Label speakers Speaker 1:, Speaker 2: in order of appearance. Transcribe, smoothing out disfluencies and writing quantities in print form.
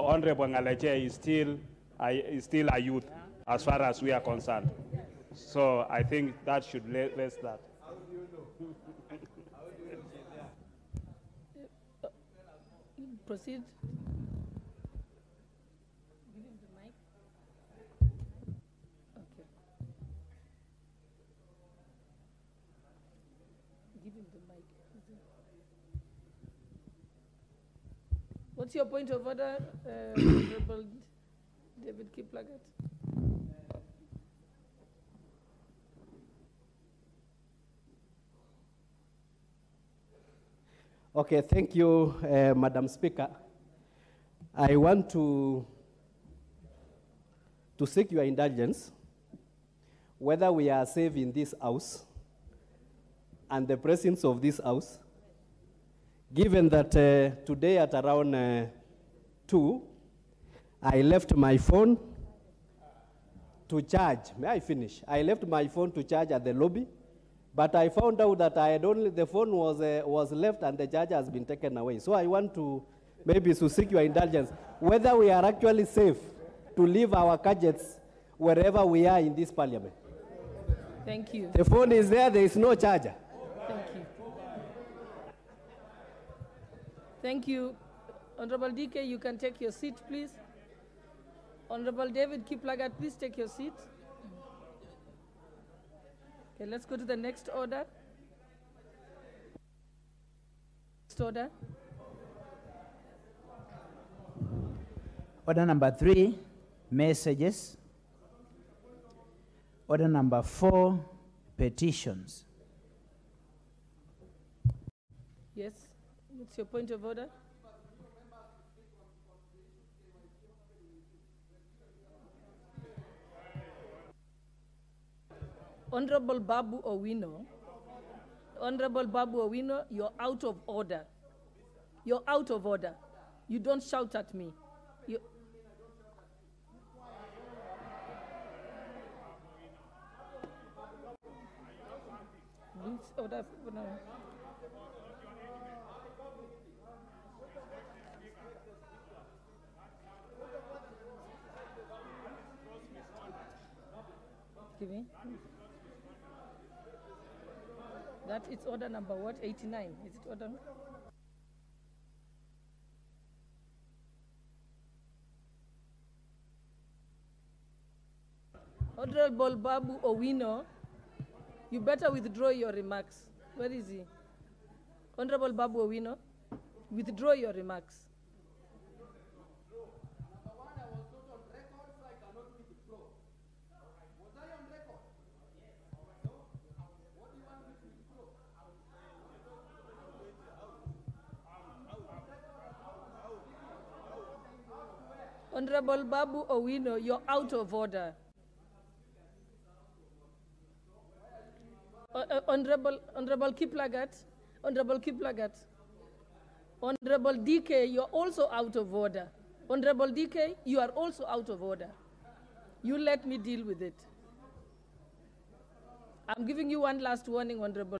Speaker 1: So Honorable Ngaleche is still a youth as far as we are concerned. So I think that should less that.
Speaker 2: How do you know? How do you know?
Speaker 3: Proceed. Give him the mic. Okay. Give him the mic. What's your point of order, Honorable David Kiplagat?
Speaker 4: Okay, thank you, Madam Speaker. I want to seek your indulgence whether we are safe in this house and the presence of this house, given that today at around 2, I left my phone to charge. May I finish? I left my phone to charge at the lobby, but I found out that the phone was left and the charger has been taken away. So I want to maybe to seek your indulgence whether we are actually safe to leave our gadgets wherever we are in this parliament.
Speaker 3: Thank you.
Speaker 4: The phone is there is no charger.
Speaker 3: Thank you. Thank you. Honorable DK, you can take your seat, please. Honorable David Kiplagat, please take your seat. Okay, let's go to the next order. Next order.
Speaker 5: Order number 3, messages. Order number 4, petitions.
Speaker 3: Yes, what's your point of order? Honorable Babu Owino, Honorable Babu Owino, you're out of order. You're out of order. You don't shout at me. Order for now. Give me. That is order number what? 89. Is it order? Honorable Babu Owino, you better withdraw your remarks. Where is he? Honorable Babu Owino, withdraw your remarks. Honorable Babu Owino, you're out of order. Honorable Kiplagat, Honorable Kiplagat, Honorable DK, you're also out of order. Honorable DK, you are also out of order. You let me deal with it. I'm giving you one last warning, Honorable